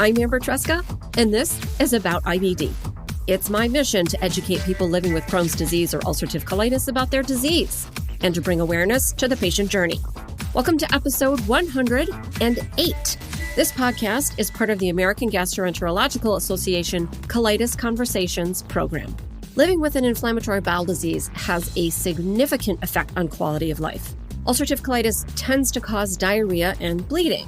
I'm Amber Tresca, and this is About IBD. It's my mission to educate people living with Crohn's disease or ulcerative colitis about their disease and to bring awareness to the patient journey. Welcome to episode 108. This podcast is part of the American Gastroenterological Association Colitis Conversations program. Living with an inflammatory bowel disease has a significant effect on quality of life. Ulcerative colitis tends to cause diarrhea and bleeding.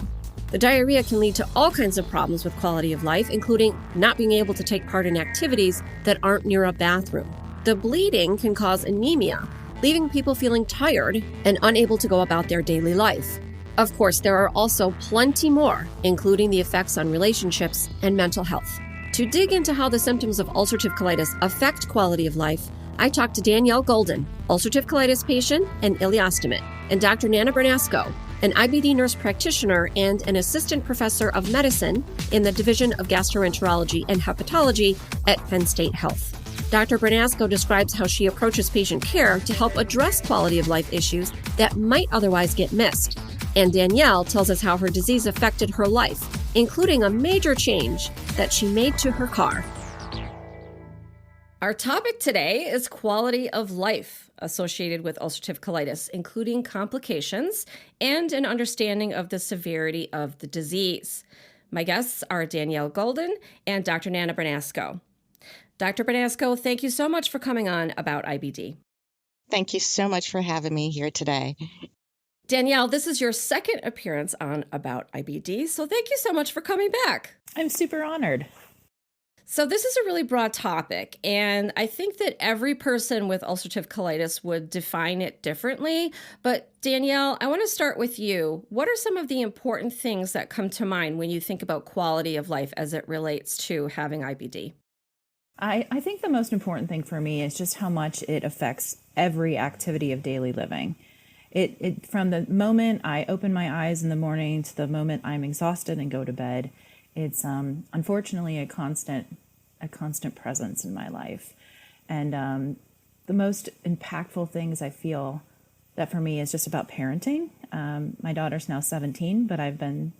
The diarrhea can lead to all kinds of problems with quality of life, including not being able to take part in activities that aren't near a bathroom. The bleeding can cause anemia, leaving people feeling tired and unable to go about their daily life. Of course, there are also plenty more, including the effects on relationships and mental health. To dig into how the symptoms of ulcerative colitis affect quality of life, I talked to Danielle Gulden, ulcerative colitis patient and ileostomate, and Dr. Nana Bernasko, an IBD nurse practitioner and an assistant professor of medicine in the Division of Gastroenterology and Hepatology at Penn State Health. Dr. Bernasko describes how she approaches patient care to help address quality of life issues that might otherwise get missed. And Danielle tells us how her disease affected her life, including a major change that she made to her car. Our topic today is quality of life associated with ulcerative colitis, including complications and an understanding of the severity of the disease. My guests are Danielle Gulden and Dr. Nana Bernasko. Dr. Bernasko, thank you so much for coming on About IBD. Thank you so much for having me here today. Danielle, this is your second appearance on About IBD, so thank you so much for coming back. I'm super honored. So this is a really broad topic, and I think that every person with ulcerative colitis would define it differently. But Danielle, I want to start with you. What are some of the important things that come to mind when you think about quality of life as it relates to having IBD? I think the most important thing for me is just how much it affects every activity of daily living. It from the moment I open my eyes in the morning to the moment I'm exhausted and go to bed, it's unfortunately a constant presence in my life. And the most impactful things I feel that for me is just about parenting. My daughter's now 17, but I've been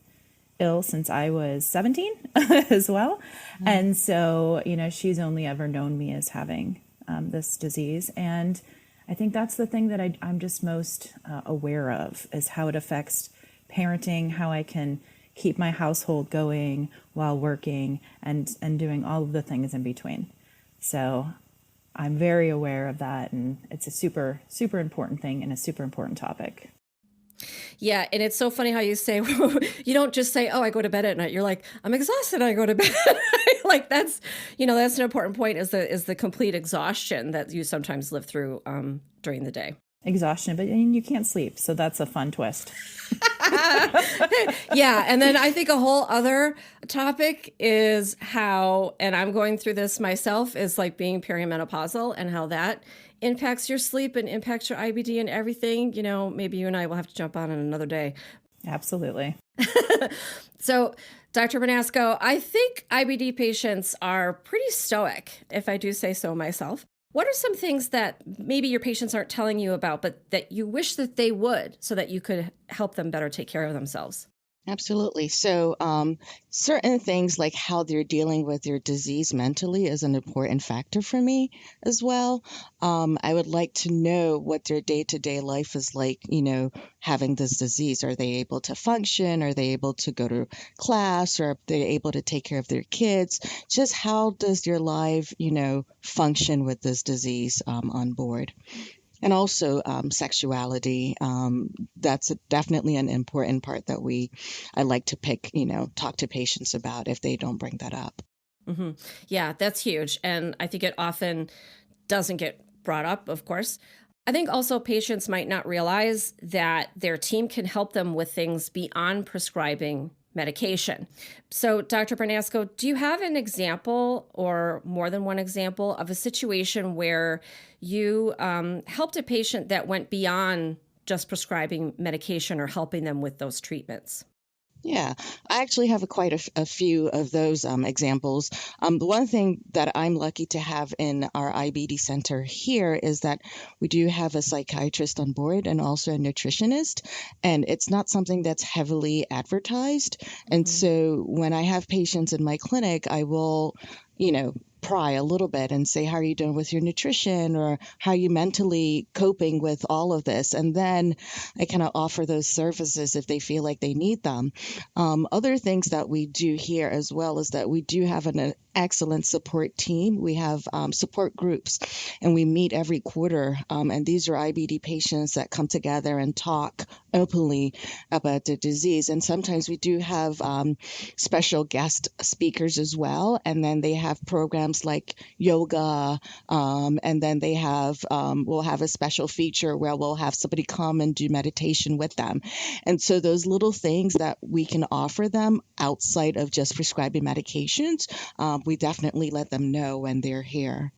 ill since I was 17 as well. Mm-hmm. And so, she's only ever known me as having this disease. And I think that's the thing that I'm just most aware of is how it affects parenting, how I can keep my household going while working and doing all of the things in between. So I'm very aware of that. And it's a super, super important thing and a super important topic. Yeah. And it's so funny how you say, you don't just say, oh, I go to bed at night. You're like, I'm exhausted. I go to bed. Like that's an important point is the complete exhaustion that you sometimes live through during the day. Exhaustion, but you can't sleep. So that's a fun twist. Yeah. And then I think a whole other topic is how, and I'm going through this myself, is like being perimenopausal and how that impacts your sleep and impacts your IBD and everything. Maybe you and I will have to jump on another day. Absolutely. So, Dr. Bernasko, I think IBD patients are pretty stoic, if I do say so myself. What are some things that maybe your patients aren't telling you about, but that you wish that they would so that you could help them better take care of themselves? Absolutely. So certain things like how they're dealing with their disease mentally is an important factor for me as well. I would like to know what their day-to-day life is like, having this disease. Are they able to function? Are they able to go to class? Or are they able to take care of their kids? Just how does their life, function with this disease on board? And also sexuality. That's definitely an important part that I like to talk to patients about if they don't bring that up. Mm-hmm. Yeah, that's huge. And I think it often doesn't get brought up, of course. I think also patients might not realize that their team can help them with things beyond prescribing medication. So, Dr. Bernasko, do you have an example or more than one example of a situation where you helped a patient that went beyond just prescribing medication or helping them with those treatments? Yeah, I actually have quite a few of those examples. The one thing that I'm lucky to have in our IBD center here is that we do have a psychiatrist on board and also a nutritionist, and it's not something that's heavily advertised. And Mhm. so when I have patients in my clinic, I will, pry a little bit and say, how are you doing with your nutrition, or how are you mentally coping with all of this? And then I kind of offer those services if they feel like they need them. Other things that we do here as well is that we do have an excellent support team. We have support groups, and we meet every quarter. And these are IBD patients that come together and talk openly about the disease. And sometimes we do have special guest speakers as well. And then they have programs like yoga. And then we'll have a special feature where we'll have somebody come and do meditation with them. And so those little things that we can offer them outside of just prescribing medications, we definitely let them know when they're here.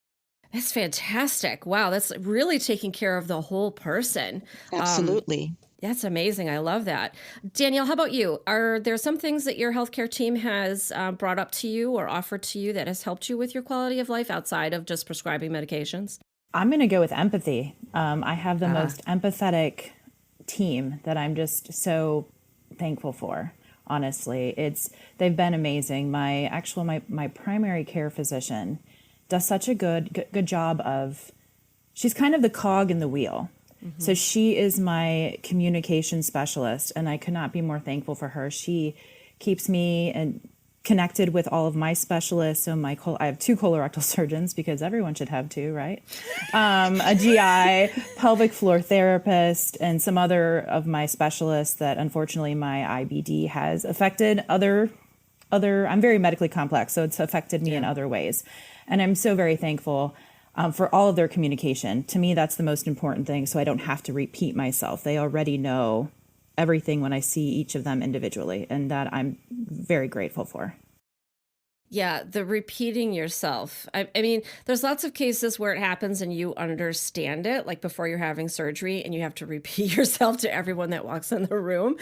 That's fantastic. Wow, that's really taking care of the whole person. Um, Absolutely. that's amazing. I love that. Danielle, how about you? Are there some things that your healthcare team has brought up to you or offered to you that has helped you with your quality of life outside of just prescribing medications? I'm going to go with empathy. I have the Ah. most empathetic team that I'm just so thankful for. Honestly, they've been amazing. My primary care physician does such a good job of. She's kind of the cog in the wheel. Mm-hmm. So she is my communication specialist, and I could not be more thankful for her. She keeps me and connected with all of my specialists. So I have 2 colorectal surgeons, because everyone should have 2, right? A GI, pelvic floor therapist, and some other of my specialists that unfortunately my IBD has affected I'm very medically complex, so it's affected me in other ways. And I'm so very thankful for all of their communication. To me, that's the most important thing, so I don't have to repeat myself. They already know everything when I see each of them individually, and that I'm very grateful for. Yeah, the repeating yourself. I mean, there's lots of cases where it happens and you understand it, like before you're having surgery and you have to repeat yourself to everyone that walks in the room.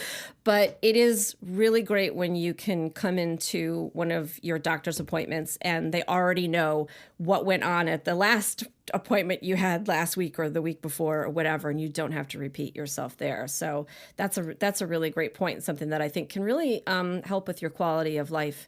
But it is really great when you can come into one of your doctor's appointments and they already know what went on at the last appointment you had last week or the week before or whatever, and you don't have to repeat yourself there. So that's a really great point, something that I think can really help with your quality of life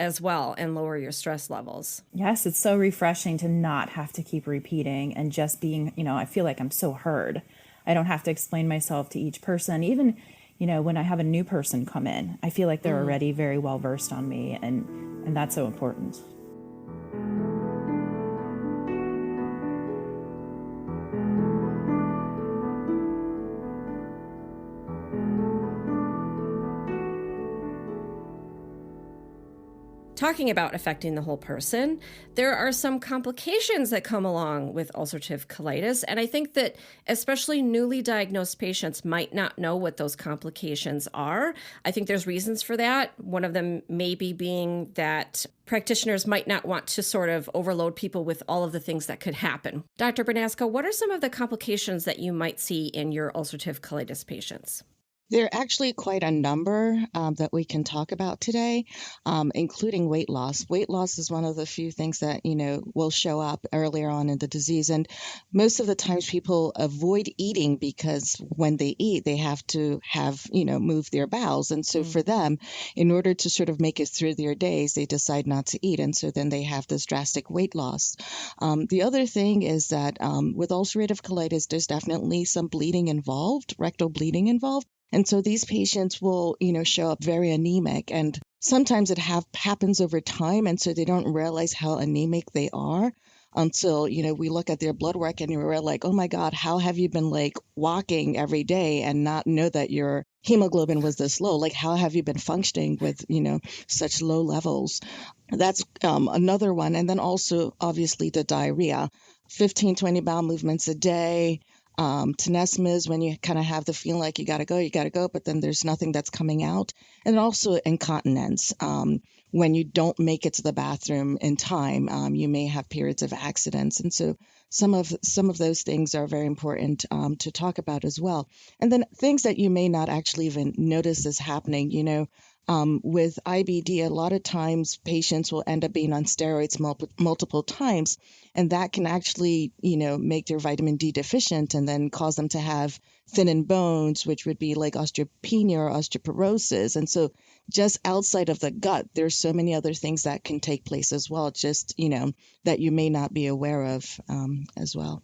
as well and lower your stress levels. Yes, it's so refreshing to not have to keep repeating and just being, I feel like I'm so heard. I don't have to explain myself to each person. Even, when I have a new person come in, I feel like they're already very well versed on me, and that's so important. Talking about affecting the whole person, there are some complications that come along with ulcerative colitis. And I think that especially newly diagnosed patients might not know what those complications are. I think there's reasons for that. One of them maybe being that practitioners might not want to sort of overload people with all of the things that could happen. Dr. Bernasko, what are some of the complications that you might see in your ulcerative colitis patients? There are actually quite a number that we can talk about today, including weight loss. Weight loss is one of the few things that, will show up earlier on in the disease. And most of the times people avoid eating because when they eat, they have to move their bowels. And so for them, in order to sort of make it through their days, they decide not to eat. And so then they have this drastic weight loss. The other thing is that with ulcerative colitis, there's definitely some bleeding involved, rectal bleeding involved. And so these patients will, show up very anemic, and sometimes it happens over time. And so they don't realize how anemic they are until, we look at their blood work and we're like, oh my God, how have you been walking every day and not know that your hemoglobin was this low? How have you been functioning with, such low levels? That's another one. And then also, obviously, the diarrhea, 15, 20 bowel movements a day. Tenesmus, when you kind of have the feeling like you got to go, but then there's nothing that's coming out. And also incontinence. When you don't make it to the bathroom in time, you may have periods of accidents. And so some of those things are very important to talk about as well. And then things that you may not actually even notice is happening, With IBD, a lot of times patients will end up being on steroids multiple times, and that can actually, make their vitamin D deficient and then cause them to have thinning bones, which would be like osteopenia or osteoporosis. And so just outside of the gut, there's so many other things that can take place as well, just, that you may not be aware of as well.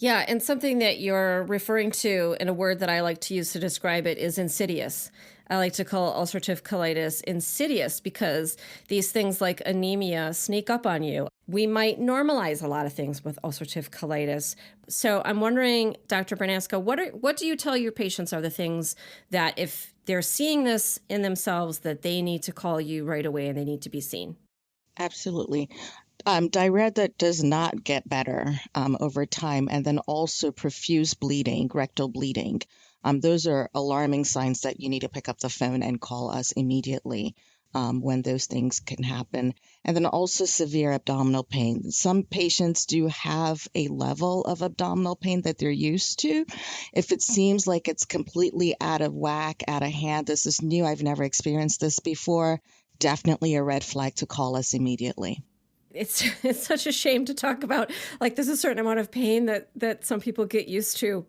Yeah, and something that you're referring to, and a word that I like to use to describe it, is insidious. I like to call ulcerative colitis insidious because these things like anemia sneak up on you. We might normalize a lot of things with ulcerative colitis. So I'm wondering, Dr. Bernasko, what do you tell your patients are the things that if they're seeing this in themselves, that they need to call you right away and they need to be seen? Absolutely. Diarrhea that does not get better over time, and then also profuse bleeding, rectal bleeding. Those are alarming signs that you need to pick up the phone and call us immediately when those things can happen. And then also severe abdominal pain. Some patients do have a level of abdominal pain that they're used to. If it seems like it's completely out of whack, out of hand, this is new, I've never experienced this before, definitely a red flag to call us immediately. It's such a shame to talk about, like, there's a certain amount of pain that some people get used to.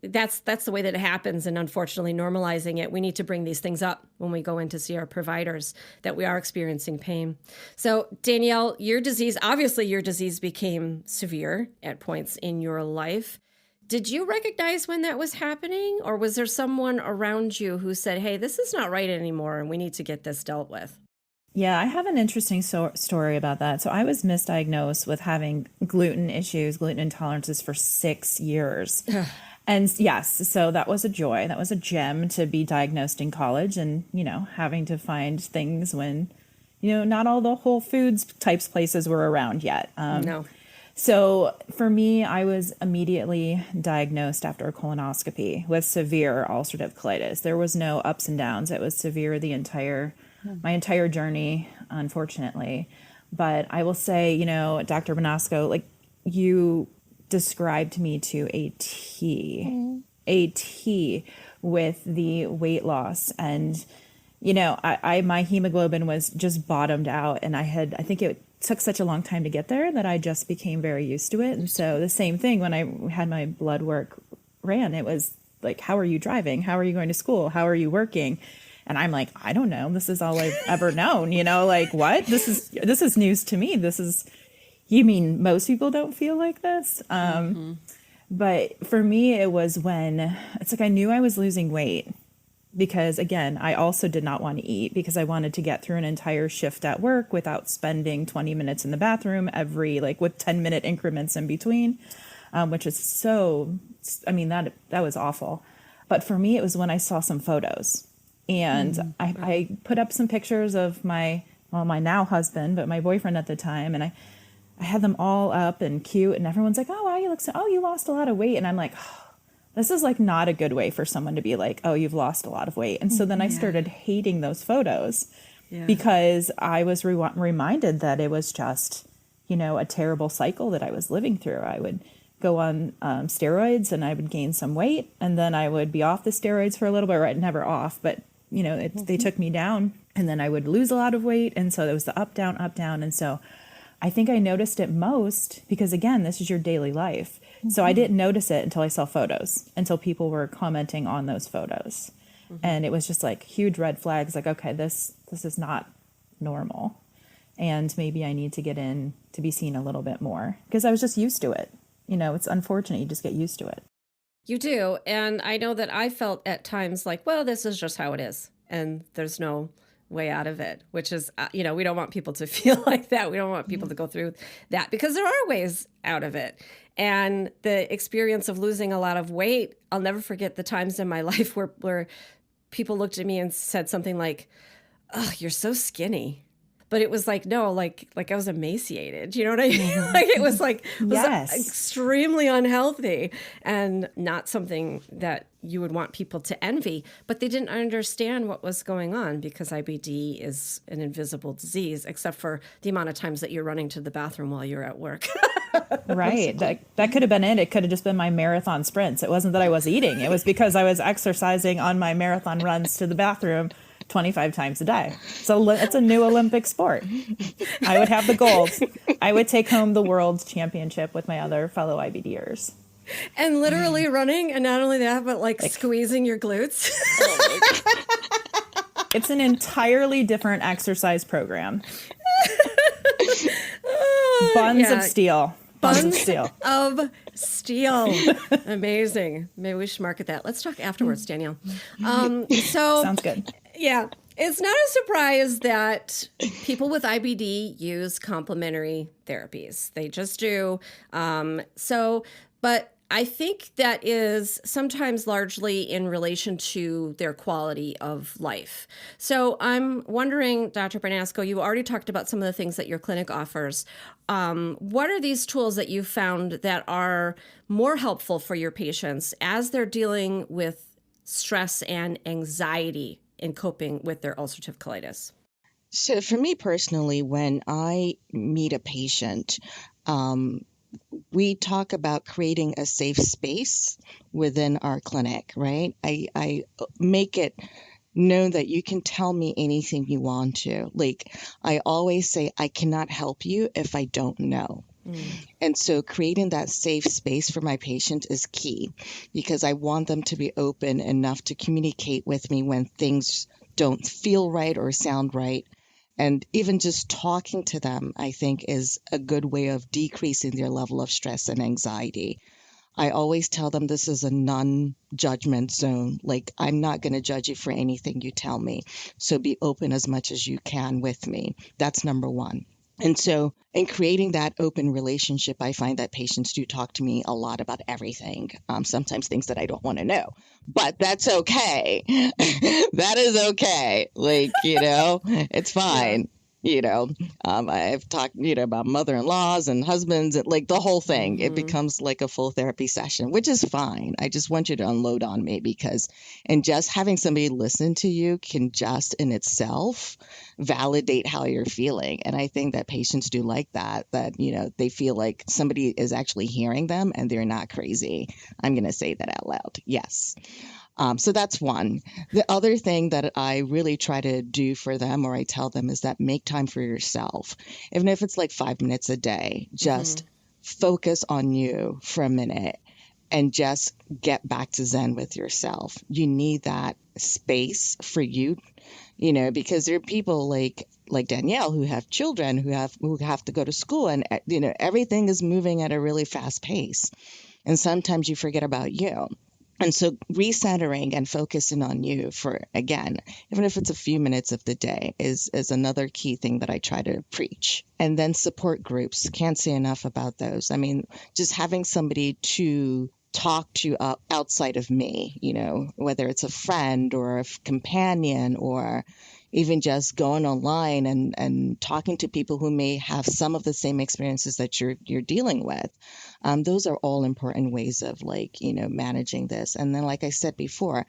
That's the way that it happens. And unfortunately, normalizing it, we need to bring these things up when we go in to see our providers that we are experiencing pain. So Danielle, your disease became severe at points in your life. Did you recognize when that was happening? Or was there someone around you who said, hey, this is not right anymore and we need to get this dealt with? Yeah, I have an interesting story about that. So I was misdiagnosed with having gluten intolerances for 6 years. And yes, so that was a joy. That was a gem to be diagnosed in college and, having to find things when, not all the Whole Foods types places were around yet. No. So for me, I was immediately diagnosed after a colonoscopy with severe ulcerative colitis. There was no ups and downs. It was severe my entire journey, unfortunately. But I will say, Dr. Bernasko, like, you described me to a T with the weight loss. And, my hemoglobin was just bottomed out. And I think it took such a long time to get there that I just became very used to it. And so the same thing when I had my blood work ran, it was like, how are you driving? How are you going to school? How are you working? And I'm like, I don't know. This is all I've ever known, like, what? This is news to me. You mean most people don't feel like this? But for me, it was when it's like I knew I was losing weight because, again, I also did not want to eat because I wanted to get through an entire shift at work without spending 20 minutes in the bathroom with 10-minute increments in between, which is that was awful. But for me, it was when I saw some photos. And I put up some pictures of my now husband, but my boyfriend at the time. And I had them all up and cute. And everyone's like, oh, wow, you lost a lot of weight. And I'm like, oh, this is like not a good way for someone to be like, oh, you've lost a lot of weight. And so then I started hating those photos because I was reminded that it was just, a terrible cycle that I was living through. I would go on steroids and I would gain some weight. And then I would be off the steroids for a little bit, right? Never off, but they took me down and then I would lose a lot of weight. And so there was the up, down. And so I think I noticed it most because, again, this is your daily life. So I didn't notice it until I saw photos, until people were commenting on those photos. And it was just like huge red flags, like, okay, this is not normal. And maybe I need to get in to be seen a little bit more because I was just used to it. It's unfortunate. You just get used to it. You do. And I know that I felt at times like, well, this is just how it is. And there's no way out of it, which is, we don't want people to feel like that. We don't want people to go through that because there are ways out of it. And the experience of losing a lot of weight, I'll never forget the times in my life where people looked at me and said something like, oh, you're so skinny. But it was like, no, like I was emaciated. You know what I mean? Like it was extremely unhealthy and not something that you would want people to envy. But they didn't understand what was going on because IBD is an invisible disease, except for the amount of times that you're running to the bathroom while you're at work. Right. That could have been it. It could have just been my marathon sprints. It wasn't that I was eating. It was because I was exercising on my marathon runs to the bathroom 25 times a day. So it's a new Olympic sport. I would have the gold. I would take home the world championship with my other fellow IBDers. And literally running, and not only that, but like squeezing your glutes. It's an entirely different exercise program. Buns of steel. Buns of steel. Of steel. Amazing. Maybe we should market that. Let's talk afterwards, Danielle. Sounds good. Yeah. It's not a surprise that people with IBD use complementary therapies. They just do. But I think that is sometimes largely in relation to their quality of life. So I'm wondering, Dr. Bernasko, you already talked about some of the things that your clinic offers. What are these tools that you've found that are more helpful for your patients as they're dealing with stress and anxiety in coping with their ulcerative colitis? So for me personally, when I meet a patient, we talk about creating a safe space within our clinic, right? I make it known that you can tell me anything you want to. Like I always say, I cannot help you if I don't know. And so creating that safe space for my patient is key because I want them to be open enough to communicate with me when things don't feel right or sound right. And even just talking to them, I think, is a good way of decreasing their level of stress and anxiety. I always tell them this is a non-judgment zone. Like, I'm not going to judge you for anything you tell me. So be open as much as you can with me. That's number one. And so in creating that open relationship, I find that patients do talk to me a lot about everything, sometimes things that I don't want to know, but that's okay. That is okay. Like, it's fine. I've talked, about mother-in-laws and husbands, and like the whole thing. It becomes like a full therapy session, which is fine. I just want you to unload on me and just having somebody listen to you can just in itself validate how you're feeling. And I think that patients do like that, they feel like somebody is actually hearing them and they're not crazy. I'm going to say that out loud. Yes. So that's one. The other thing that I really try to do for them, or I tell them, is that make time for yourself. Even if it's like 5 minutes a day, just focus on you for a minute and just get back to Zen with yourself. You need that space for you, because there are people like Danielle who have children who have to go to school, and everything is moving at a really fast pace. And sometimes you forget about you. And so recentering and focusing on you for, again, even if it's a few minutes of the day is another key thing that I try to preach. And then support groups. Can't say enough about those. I mean, just having somebody to talk to outside of me, whether it's a friend or a companion or even just going online and talking to people who may have some of the same experiences that you're dealing with. Those are all important ways of managing this. And then, like I said before,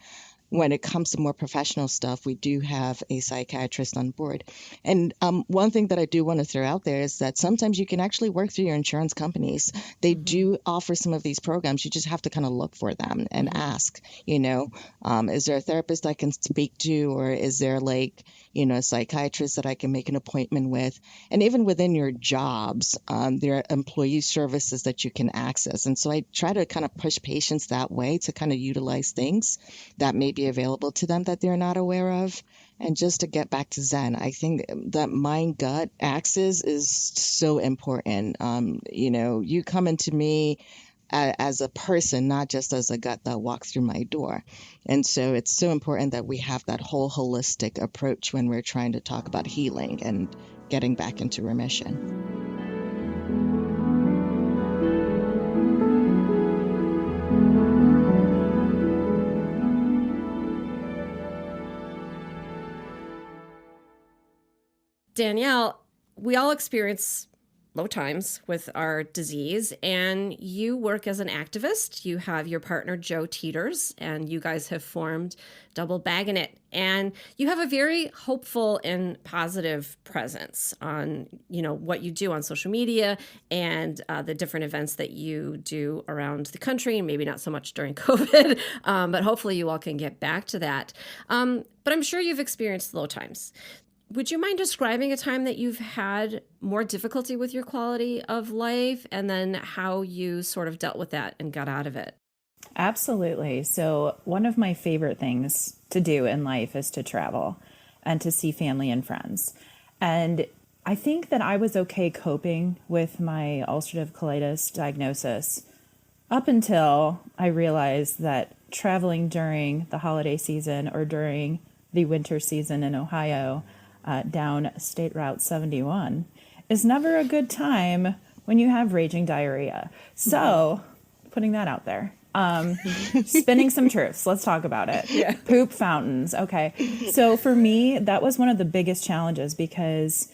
when it comes to more professional stuff, we do have a psychiatrist on board. And one thing that I do want to throw out there is that sometimes you can actually work through your insurance companies. They do offer some of these programs. You just have to kind of look for them and ask, is there a therapist I can speak to, or is there a psychiatrist that I can make an appointment with? And even within your jobs, there are employee services that you can access. And so I try to kind of push patients that way to kind of utilize things that may be available to them that they're not aware of, and just to get back to Zen. I think that mind-gut axis is so important. You come into me as a person, not just as a gut that walks through my door. And so it's so important that we have that whole holistic approach when we're trying to talk about healing and getting back into remission. Danielle, we all experience low times with our disease, and you work as an activist. You have your partner, Joe Teeters, and you guys have formed Double Baggin, and you have a very hopeful and positive presence on, what you do on social media and the different events that you do around the country, and maybe not so much during COVID, but hopefully you all can get back to that. But I'm sure you've experienced low times. Would you mind describing a time that you've had more difficulty with your quality of life, and then how you sort of dealt with that and got out of it? Absolutely. So one of my favorite things to do in life is to travel and to see family and friends. And I think that I was okay coping with my ulcerative colitis diagnosis up until I realized that traveling during the holiday season or during the winter season in Ohio down State Route 71 is never a good time when you have raging diarrhea. So, putting that out there. Spinning some truths. Let's talk about it. Yeah. Poop fountains. Okay. So for me, that was one of the biggest challenges, because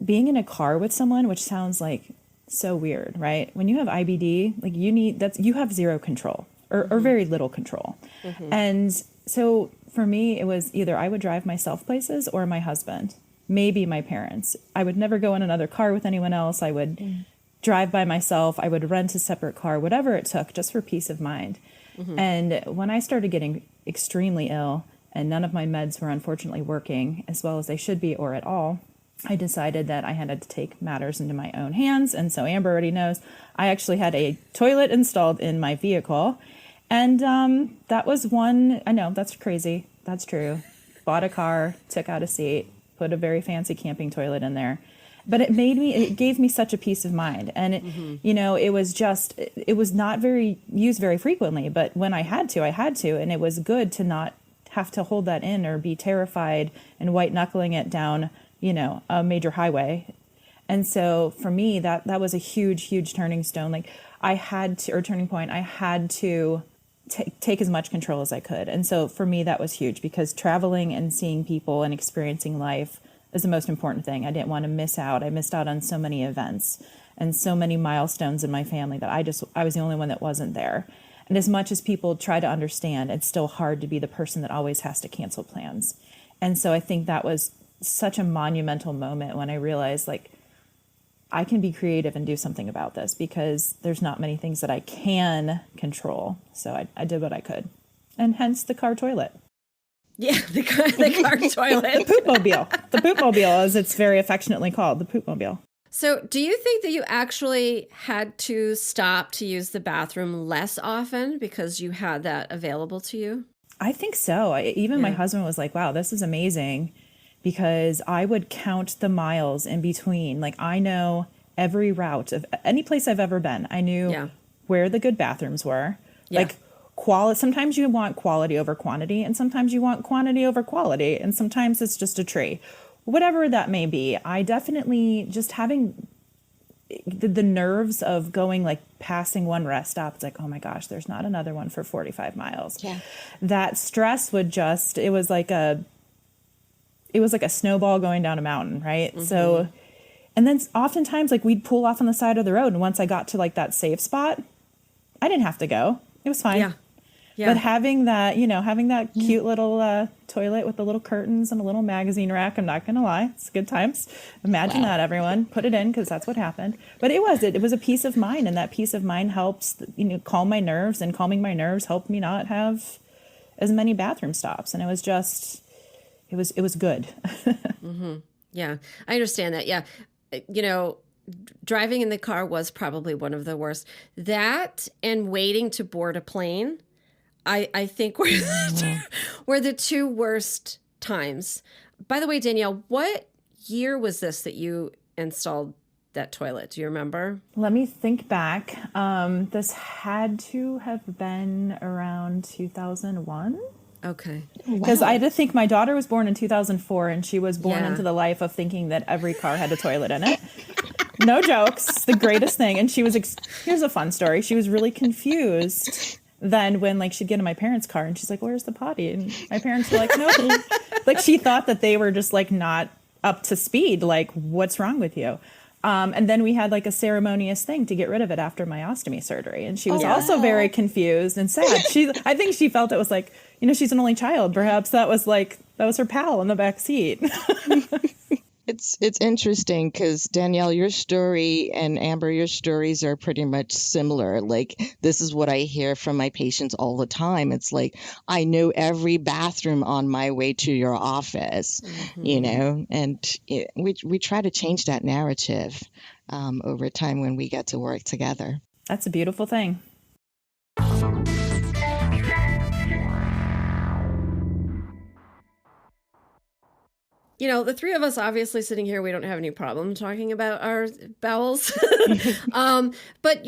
being in a car with someone, which sounds like so weird, right? When you have IBD, like you have zero control or very little control. Mm-hmm. And so for me, it was either I would drive myself places or my husband, maybe my parents. I would never go in another car with anyone else. I would drive by myself. I would rent a separate car, whatever it took, just for peace of mind. Mm-hmm. And when I started getting extremely ill and none of my meds were unfortunately working as well as they should be or at all, I decided that I had to take matters into my own hands. And so Amber already knows, I actually had a toilet installed in my vehicle. And that was one, I know, that's crazy. That's true. Bought a car, took out a seat, put a very fancy camping toilet in there. But it gave me such a peace of mind. And, it was not used very frequently. But when I had to. And it was good to not have to hold that in or be terrified and white knuckling it down, a major highway. And so for me, that was a huge, huge turning stone. Like turning point, I had to take as much control as I could. And so for me, that was huge, because traveling and seeing people and experiencing life is the most important thing. I didn't want to miss out. I missed out on so many events and so many milestones in my family that I was the only one that wasn't there. And as much as people try to understand, it's still hard to be the person that always has to cancel plans. And so I think that was such a monumental moment when I realized, like, I can be creative and do something about this, because there's not many things that I can control. So I did what I could, and hence the car toilet. Yeah, the car toilet. The poopmobile. The poopmobile, as it's very affectionately called, the poopmobile. So do you think that you actually had to stop to use the bathroom less often because you had that available to you? I think so. My husband was like, wow, this is amazing, because I would count the miles in between. Like, I know every route of any place I've ever been. I knew where the good bathrooms were. Yeah. Like, sometimes you want quality over quantity, and sometimes you want quantity over quality, and sometimes it's just a tree. Whatever that may be, I definitely just having the nerves of going, like, passing one rest stop. It's like, oh my gosh, there's not another one for 45 miles. Yeah. That stress would it was like a snowball going down a mountain, right? Mm-hmm. So, and then oftentimes, like, we'd pull off on the side of the road, and once I got to, like, that safe spot, I didn't have to go. It was fine. Yeah. Yeah. But having that cute little toilet with the little curtains and a little magazine rack, I'm not going to lie, it's good times. Imagine that, everyone. Put it in, because that's what happened. But it was a peace of mind, and that peace of mind helps, calm my nerves, and calming my nerves helped me not have as many bathroom stops. And it was just, it was good. Mm-hmm. Yeah, I understand that. Yeah. Driving in the car was probably one of the worst. That and waiting to board a plane, I think were the two worst times. By the way, Danielle, what year was this that you installed that toilet? Do you remember? Let me think back. This had to have been around 2001. Okay. Because I had to think, my daughter was born in 2004, and she was born into the life of thinking that every car had a toilet in it. No jokes. The greatest thing. And she was, here's a fun story. She was really confused then when, like, she'd get in my parents' car, and she's like, where's the potty? And my parents were like, no. Like, she thought that they were just, like, not up to speed. Like, what's wrong with you? And then we had like a ceremonious thing to get rid of it after my ostomy surgery. And she was also very confused and sad. I think she felt it was like, she's an only child. Perhaps that was her pal in the back seat. It's interesting because Danielle, your story and Amber, your stories are pretty much similar. Like, this is what I hear from my patients all the time. It's like, I know every bathroom on my way to your office, and we try to change that narrative over time when we get to work together. That's a beautiful thing. The three of us obviously sitting here, we don't have any problem talking about our bowels. But,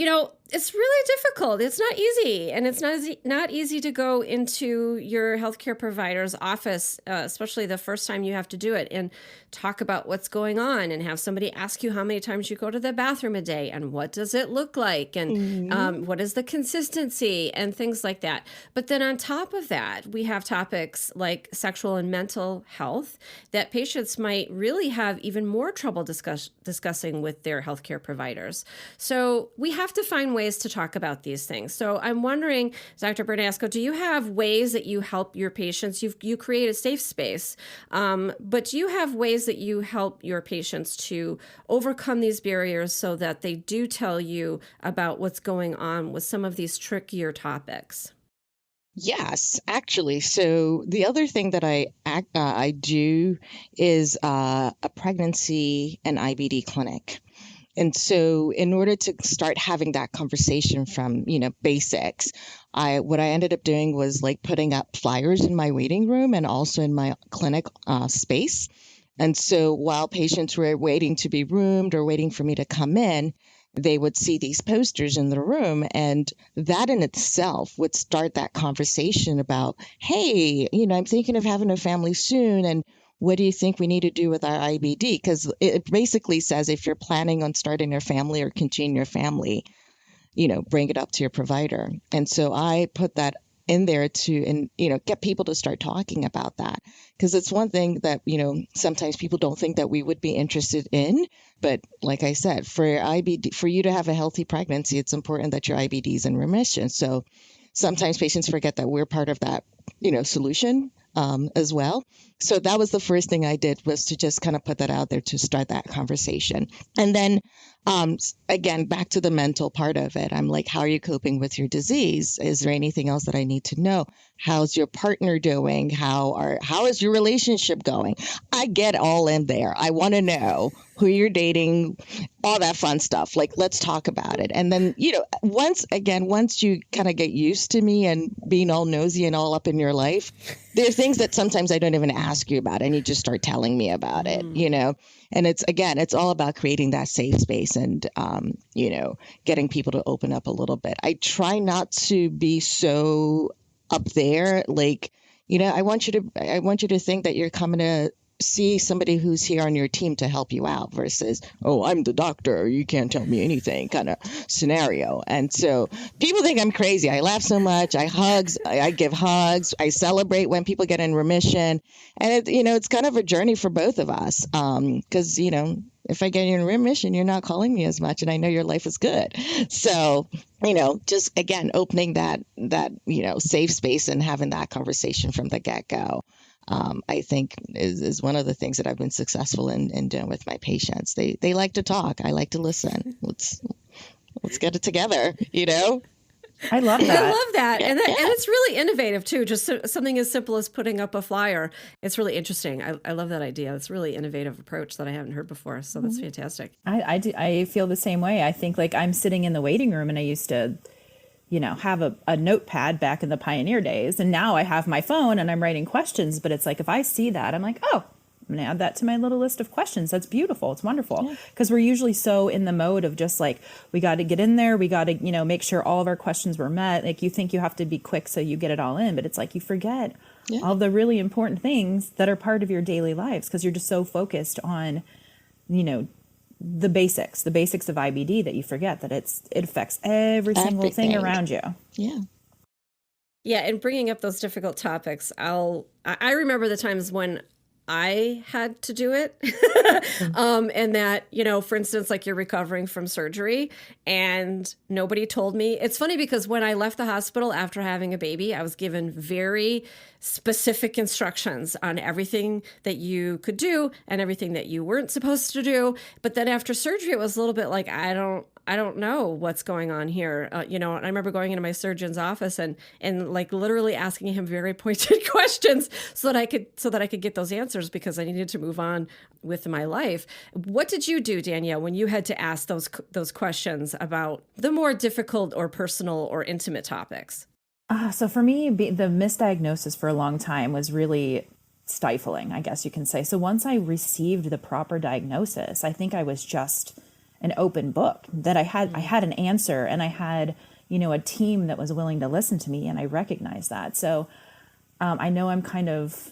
it's really difficult. It's not easy. And it's not easy to go into your healthcare provider's office, especially the first time you have to do it, and talk about what's going on and have somebody ask you how many times you go to the bathroom a day and what does it look like and what is the consistency and things like that. But then on top of that, we have topics like sexual and mental health that patients might really have even more trouble discussing with their healthcare providers. So we have to find ways to talk about these things. So I'm wondering, Dr. Bernasko, do you have ways that you help your patients? You create a safe space, but do you have ways that you help your patients to overcome these barriers so that they do tell you about what's going on with some of these trickier topics? Yes, actually. So the other thing that I do is a pregnancy and IBD clinic. And so in order to start having that conversation from, basics, what I ended up doing was like putting up flyers in my waiting room and also in my clinic space. And so while patients were waiting to be roomed or waiting for me to come in, they would see these posters in the room, and that in itself would start that conversation about, hey, I'm thinking of having a family soon, and what do you think we need to do with our IBD? Because it basically says if you're planning on starting your family or continuing your family, bring it up to your provider. And so I put that in there to get people to start talking about that, because it's one thing that sometimes people don't think that we would be interested in, but like I said, for IBD, for you to have a healthy pregnancy, it's important that your IBD is in remission. So sometimes patients forget that we're part of that solution as well. So that was the first thing I did, was to just kind of put that out there to start that conversation. And then again, back to the mental part of it. I'm like, how are you coping with your disease? Is there anything else that I need to know? How's your partner doing? How is your relationship going? I get all in there. I want to know who you're dating, all that fun stuff. Like, let's talk about it. And then, once you kind of get used to me and being all nosy and all up in your life, there are things that sometimes I don't even ask you about, and you just start telling me about it, And it's all about creating that safe space and, getting people to open up a little bit. I try not to be so up there. Like, I want you to think that you're coming to see somebody who's here on your team to help you out versus, oh, I'm the doctor, you can't tell me anything kind of scenario. And so people think I'm crazy. I laugh so much. I give hugs. I celebrate when people get in remission. And it's kind of a journey for both of us. Because, if I get in remission, you're not calling me as much, and I know your life is good. So, just again, opening that safe space and having that conversation from the get-go. I think is one of the things that I've been successful in doing with my patients. They like to talk. I like to listen. Let's get it together, I love that. I love that. And it's really innovative too. Just something as simple as putting up a flyer. It's really interesting. I love that idea. It's a really innovative approach that I haven't heard before. So that's fantastic. I feel the same way. I think like I'm sitting in the waiting room, and I used to have a notepad back in the pioneer days. And now I have my phone and I'm writing questions. But it's like, if I see that, I'm like, oh, I'm going to add that to my little list of questions. That's beautiful. It's wonderful. Because we're usually so in the mode of just like, we got to get in there. We got to, make sure all of our questions were met. Like, you think you have to be quick so you get it all in. But it's like you forget all the really important things that are part of your daily lives, because you're just so focused on, the basics of IBD, that you forget that it affects every single thing around you. Yeah. And bringing up those difficult topics, I remember the times when I had to do it. And that, for instance, like you're recovering from surgery and nobody told me. It's funny because when I left the hospital after having a baby, I was given very specific instructions on everything that you could do and everything that you weren't supposed to do. But then after surgery, it was a little bit like, I don't know what's going on here. And I remember going into my surgeon's office and like literally asking him very pointed questions so that I could get those answers because I needed to move on with my life. What did you do, Danielle, when you had to ask those questions about the more difficult or personal or intimate topics? So for me, the misdiagnosis for a long time was really stifling, I guess you can say. So once I received the proper diagnosis, I think I was just an open book, that I had an answer, and I had, a team that was willing to listen to me, and I recognized that. So I know I'm kind of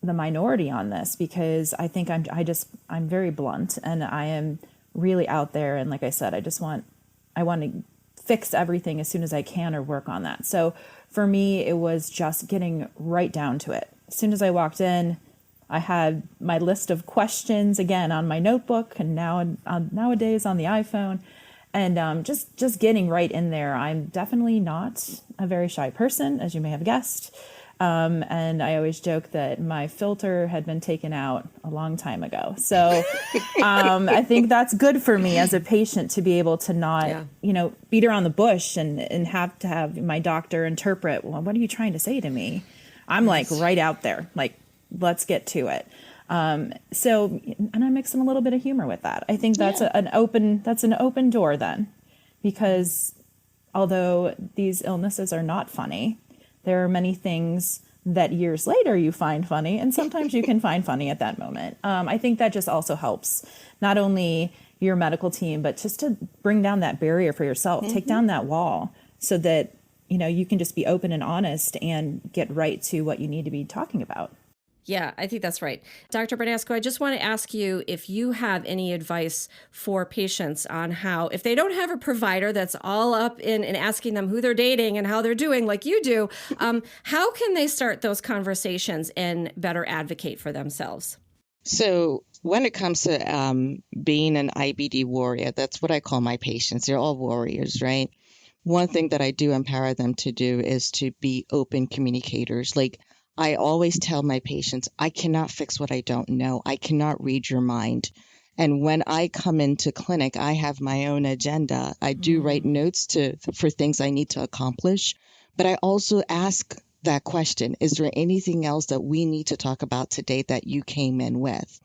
the minority on this because I think I'm very blunt, and I am really out there. And like I said, I want to fix everything as soon as I can or work on that. So for me, it was just getting right down to it. As soon as I walked in, I had my list of questions again on my notebook, and nowadays on the iPhone, and just getting right in there. I'm definitely not a very shy person, as you may have guessed. And I always joke that my filter had been taken out a long time ago. So I think that's good for me as a patient to be able to not, beat around the bush and have to have my doctor interpret, well, what are you trying to say to me? I'm like right out there, like, let's get to it. And I mix in a little bit of humor with that. I think that's an open door then, because although these illnesses are not funny, there are many things that years later you find funny, and sometimes you can find funny at that moment. I think that just also helps not only your medical team, but just to bring down that barrier for yourself, take down that wall so that, you can just be open and honest and get right to what you need to be talking about. Yeah, I think that's right. Dr. Bernasko, I just want to ask you if you have any advice for patients on how, if they don't have a provider that's all up in and asking them who they're dating and how they're doing like you do, how can they start those conversations and better advocate for themselves? So when it comes to being an IBD warrior, that's what I call my patients. They're all warriors, right? One thing that I do empower them to do is to be open communicators. Like, I always tell my patients, I cannot fix what I don't know. I cannot read your mind. And when I come into clinic, I have my own agenda. I do write notes for things I need to accomplish. But I also ask that question, is there anything else that we need to talk about today that you came in with?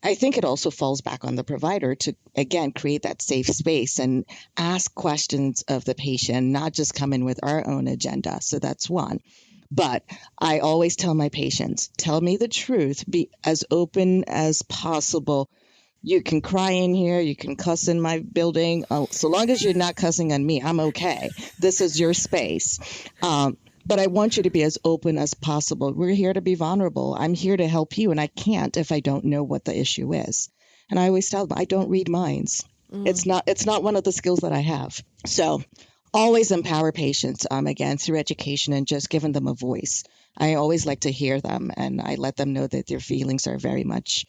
I think it also falls back on the provider to, again, create that safe space and ask questions of the patient, not just come in with our own agenda. So that's one. But I always tell my patients, tell me the truth, be as open as possible. You can cry in here, you can cuss in my building. So long as you're not cussing on me, I'm okay. This is your space. But I want you to be as open as possible. We're here to be vulnerable. I'm here to help you, and I can't if I don't know what the issue is. And I always tell them, I don't read minds. It's not one of the skills that I have. So always empower patients, again, through education and just giving them a voice. I always like to hear them, and I let them know that their feelings are very much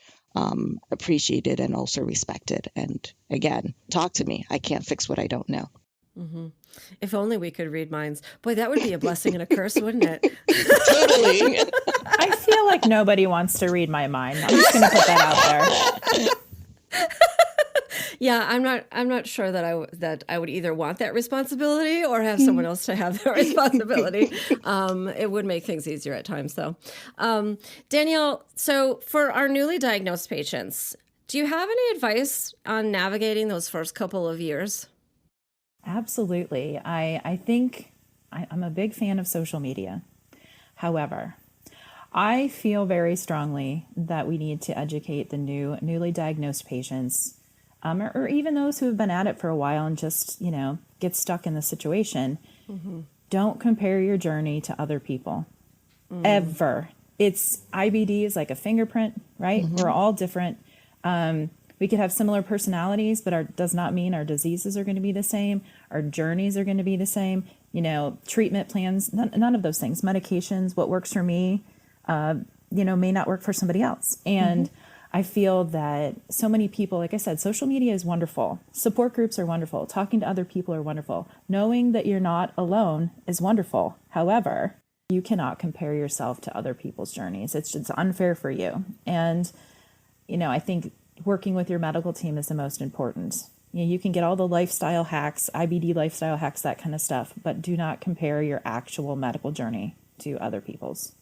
appreciated and also respected. And again, talk to me. I can't fix what I don't know. Mm-hmm. If only we could read minds. Boy, that would be a blessing and a curse, wouldn't it? Totally. I feel like nobody wants to read my mind. I'm just going to put that out there. Yeah, I'm not sure that I would either want that responsibility or have someone else to have that responsibility. It would make things easier at times, though. Danielle, so for our newly diagnosed patients, do you have any advice on navigating those first couple of years? Absolutely. I think I'm a big fan of social media. However, I feel very strongly that we need to educate the newly diagnosed patients, or even those who have been at it for a while and just, get stuck in the situation. Mm-hmm. Don't compare your journey to other people. Ever. IBD is like a fingerprint, right? Mm-hmm. We're all different. We could have similar personalities, but does not mean our diseases are going to be the same. Our journeys are going to be the same. Treatment plans, none of those things. Medications, what works for me may not work for somebody else. And I feel that so many people, like I said, social media is wonderful. Support groups are wonderful. Talking to other people are wonderful. Knowing that you're not alone is wonderful. However, you cannot compare yourself to other people's journeys. It's just unfair for you. And, I think working with your medical team is the most important. You can get all the lifestyle hacks, IBD lifestyle hacks, that kind of stuff, but do not compare your actual medical journey to other people's.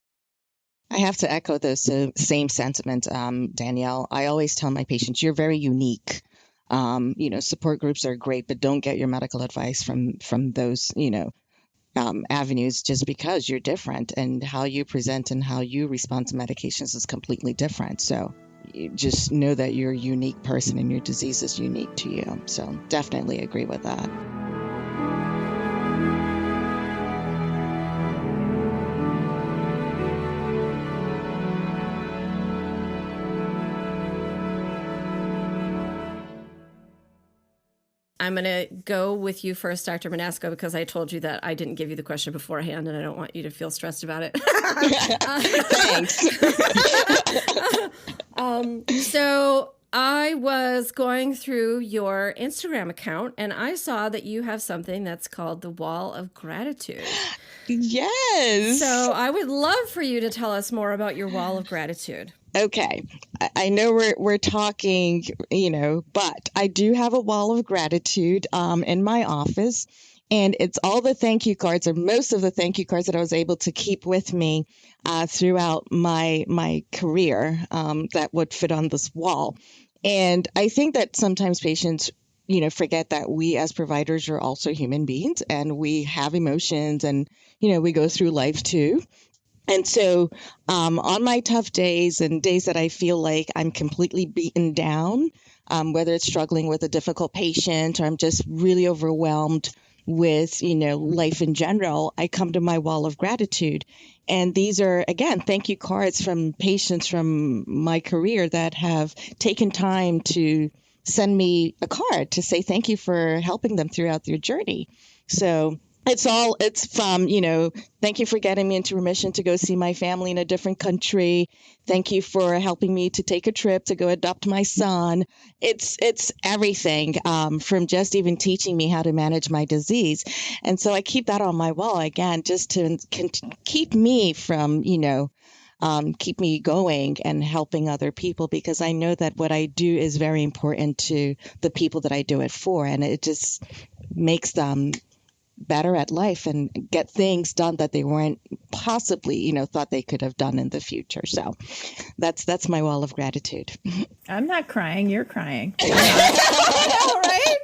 I have to echo those same sentiments, Danielle. I always tell my patients, you're very unique. Support groups are great, but don't get your medical advice from those, avenues just because you're different, and how you present and how you respond to medications is completely different. So you just know that you're a unique person and your disease is unique to you. So definitely agree with that. I'm going to go with you first, Dr. Bernasko, because I told you that I didn't give you the question beforehand, and I don't want you to feel stressed about it. Thanks. So I was going through your Instagram account, and I saw that you have something that's called the Wall of Gratitude. Yes. So I would love for you to tell us more about your Wall of Gratitude. Okay. I know we're talking, but I do have a wall of gratitude in my office, and it's all the thank you cards, or most of the thank you cards that I was able to keep with me throughout my career that would fit on this wall. And I think that sometimes patients, forget that we as providers are also human beings, and we have emotions, and, we go through life too. And so on my tough days and days that I feel like I'm completely beaten down, whether it's struggling with a difficult patient or I'm just really overwhelmed with, life in general, I come to my wall of gratitude. And these are, again, thank you cards from patients from my career that have taken time to send me a card to say thank you for helping them throughout their journey. So it's from, thank you for getting me into remission to go see my family in a different country. Thank you for helping me to take a trip to go adopt my son. It's everything from just even teaching me how to manage my disease. And so I keep that on my wall, again, just to keep me from, keep me going and helping other people, because I know that what I do is very important to the people that I do it for. And it just makes them better at life and get things done that they weren't possibly, thought they could have done in the future. So that's my wall of gratitude. I'm not crying. You're crying. All right.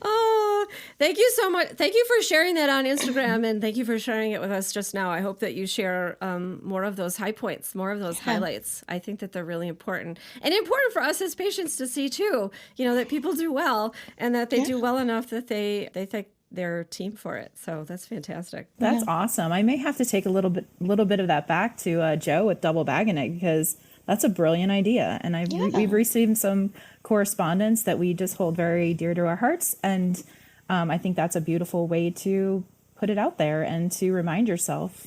Oh, thank you so much. Thank you for sharing that on Instagram, and thank you for sharing it with us just now. I hope that you share more of those high points, more of those highlights. I think that they're really important, and important for us as patients to see too, that people do well, and that they do well enough that they thank their team for it. So that's fantastic. That's awesome. I may have to take a little bit of that back to Joe with double Baggin, because that's a brilliant idea. And we've received some correspondence that we just hold very dear to our hearts. And I think that's a beautiful way to put it out there and to remind yourself.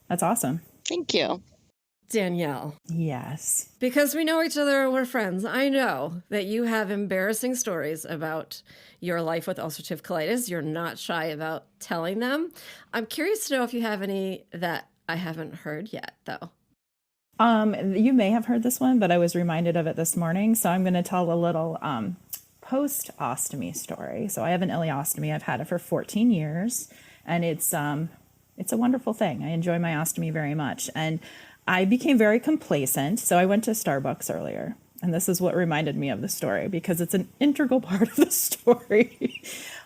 That's awesome. Thank you. Danielle. Yes. Because we know each other and we're friends, I know that you have embarrassing stories about your life with ulcerative colitis. You're not shy about telling them. I'm curious to know if you have any that I haven't heard yet, though. You may have heard this one, but I was reminded of it this morning. So I'm going to tell a little post-ostomy story. So I have an ileostomy. I've had it for 14 years, and it's a wonderful thing. I enjoy my ostomy very much. And I became very complacent. So I went to Starbucks earlier. And this is what reminded me of the story, because it's an integral part of the story.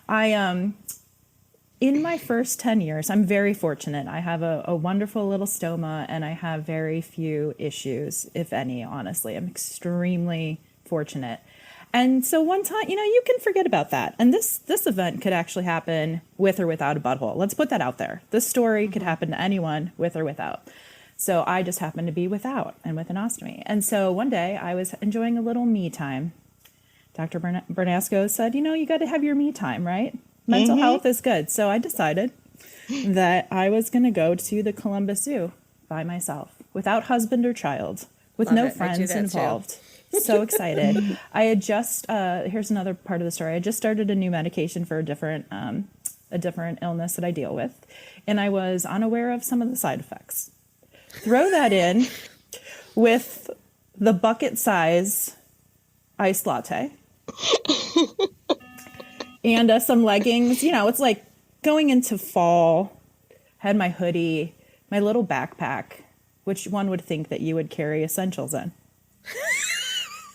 In my first 10 years, I'm very fortunate. I have a wonderful little stoma, and I have very few issues, if any, honestly. I'm extremely fortunate. And so one time, you can forget about that. And this event could actually happen with or without a butthole. Let's put that out there. This story could happen to anyone with or without. So I just happened to be without and with an ostomy. And so one day I was enjoying a little me time. Dr. Bernasko said, you got to have your me time, right? Mental health is good. So I decided that I was going to go to the Columbus Zoo by myself. without husband or child, with Love no it. friends involved. So excited. I had just, here's another part of the story. I just started a new medication for a different illness that I deal with. And I was unaware of some of the side effects. Throw that in with the bucket size iced latte and some leggings. You know, it's like going into fall. Had my hoodie, my little backpack, which one would think that you would carry essentials in.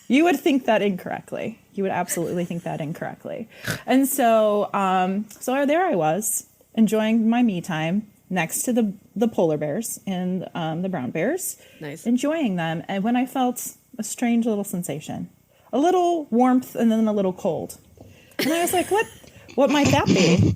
You would think that incorrectly. You would absolutely think that incorrectly. And so there I was, enjoying my me time next to the polar bears and the brown bears. Nice. Enjoying them. And when I felt a strange little sensation, a little warmth and then a little cold. And I was like, what might that be?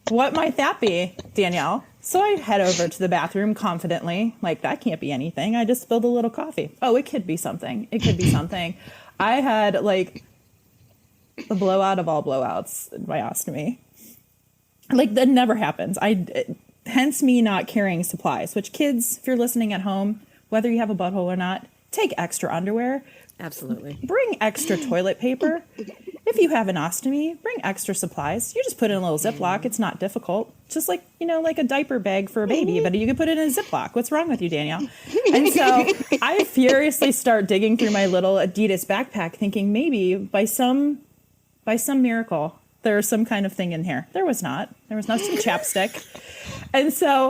What might that be, Danielle? So I head over to the bathroom confidently, like, that can't be anything. I just spilled a little coffee. Oh, it could be something. It could be something. I had, like, the blowout of all blowouts in my ostomy. Like, that never happens. Hence me not carrying supplies, which kids, if you're listening at home, whether you have a butthole or not, take extra underwear. Absolutely. Bring extra toilet paper. If you have an ostomy, bring extra supplies. You just put it in a little Ziploc. It's not difficult. Just like, like a diaper bag for a baby, but you can put it in a Ziploc. What's wrong with you, Danielle? And so I furiously start digging through my little Adidas backpack thinking maybe by some miracle, there's some kind of thing in here. There was not. There was not some chapstick. And so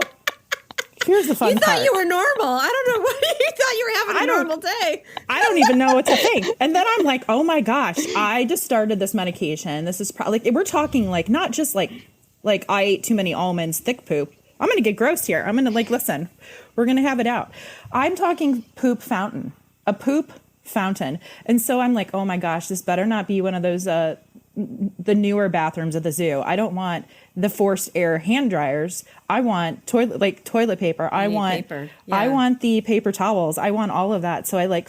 here's the fun part. You thought you were normal. I don't know what you thought you were having a normal day. I don't even know what to think. And then I'm like, oh my gosh, I just started this medication. This is probably, we're talking like, not just like I ate too many almonds, thick poop. I'm going to get gross here. I'm going to listen, we're going to have it out. I'm talking poop fountain, a poop fountain. And so I'm like, oh my gosh, this better not be one of those, the newer bathrooms at the zoo. I don't want the forced air hand dryers. I want toilet paper. I want the paper towels. I want all of that. So I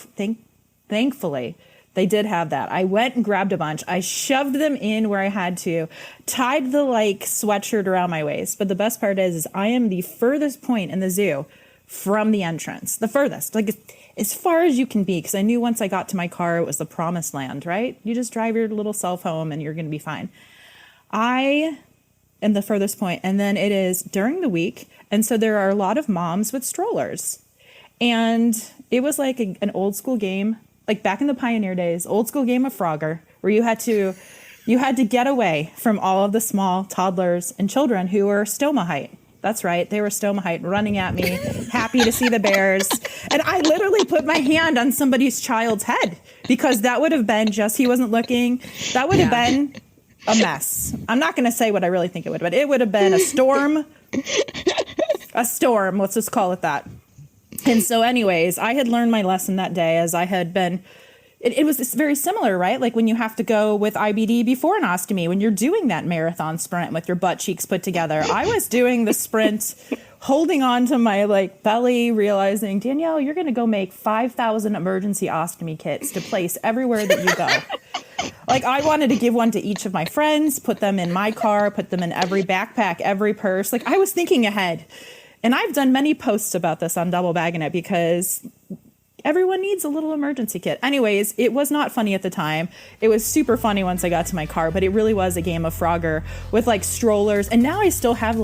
thankfully they did have that. I went and grabbed a bunch. I shoved them in where I had to, tied the sweatshirt around my waist. But the best part is I am the furthest point in the zoo from the entrance, the furthest, as far as you can be, because I knew once I got to my car, it was the promised land, right? You just drive your little self home and you're going to be fine. I am the furthest point, and then it is during the week, and so there are a lot of moms with strollers. And it was like an old school game, like back in the pioneer days, old school game of Frogger, where you had to get away from all of the small toddlers and children who were stoma height. That's right. They were stoma height, running at me, happy to see the bears. And I literally put my hand on somebody's child's head because that would have been he wasn't looking. That would have been a mess. I'm not going to say what I really think it would, but it would have been a storm. A storm. Let's just call it that. And so anyways, I had learned my lesson that day as I had been. It was very similar, right? Like when you have to go with IBD before an ostomy, when you're doing that marathon sprint with your butt cheeks put together. I was doing the sprint, holding on to my belly, realizing, Danielle, you're going to go make 5,000 emergency ostomy kits to place everywhere that you go. I wanted to give one to each of my friends, put them in my car, put them in every backpack, every purse. I was thinking ahead. And I've done many posts about this on Double Baggin It because everyone needs a little emergency kit. Anyways, it was not funny at the time. It was super funny once I got to my car, but it really was a game of Frogger with strollers. And now I still have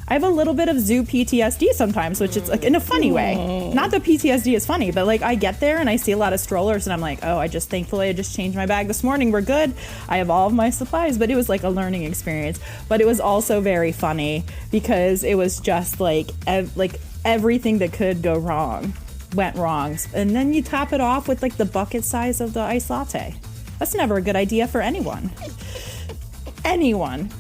I have a little bit of zoo PTSD sometimes, which is in a funny way. Not that PTSD is funny, but I get there and I see a lot of strollers and I'm like, oh, thankfully I just changed my bag this morning. We're good. I have all of my supplies, but it was a learning experience. But it was also very funny because it was just everything that could go wrong went wrong. And then you top it off with the bucket size of the iced latte. That's never a good idea for anyone. Anyone.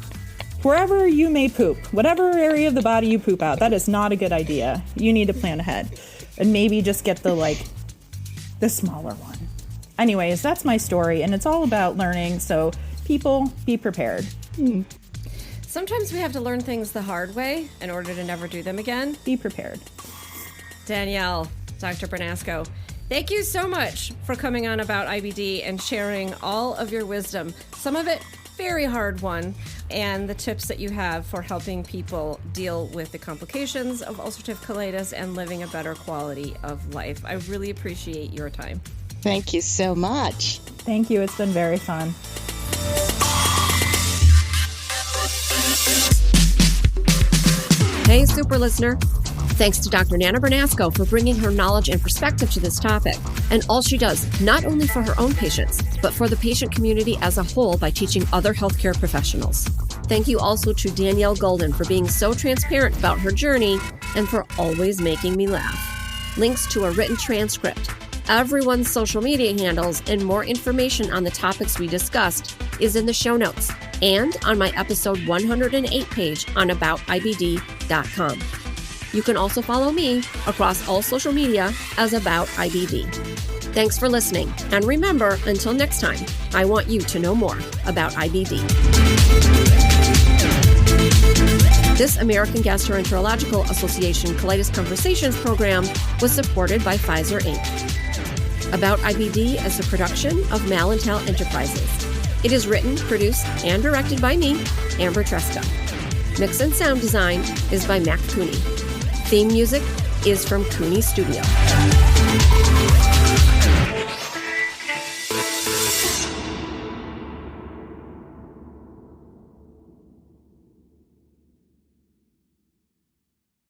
Wherever you may poop, whatever area of the body you poop out, that is not a good idea. You need to plan ahead and maybe just get the smaller one. Anyways, that's my story, and it's all about learning, so people, be prepared. Sometimes we have to learn things the hard way in order to never do them again. Be prepared. Danielle, Dr. Bernasko, thank you so much for coming on About IBD and sharing all of your wisdom. Some of it very hard one, and the tips that you have for helping people deal with the complications of ulcerative colitis and living a better quality of life. I really appreciate your time. Thank you so much. Thank you. It's been very fun. Hey, super listener. Thanks to Dr. Nana Bernasko for bringing her knowledge and perspective to this topic, and all she does, not only for her own patients, but for the patient community as a whole by teaching other healthcare professionals. Thank you also to Danielle Gulden for being so transparent about her journey and for always making me laugh. Links to a written transcript, everyone's social media handles, and more information on the topics we discussed is in the show notes and on my episode 108 page on aboutibd.com. You can also follow me across all social media as About IBD. Thanks for listening, and remember, until next time, I want you to know more about IBD. This American Gastroenterological Association Colitis Conversations program was supported by Pfizer Inc. About IBD is a production of Malintel Enterprises. It is written, produced, and directed by me, Amber Tresca. Mix and sound design is by Mac Cooney. Theme music is from Cooney Studio.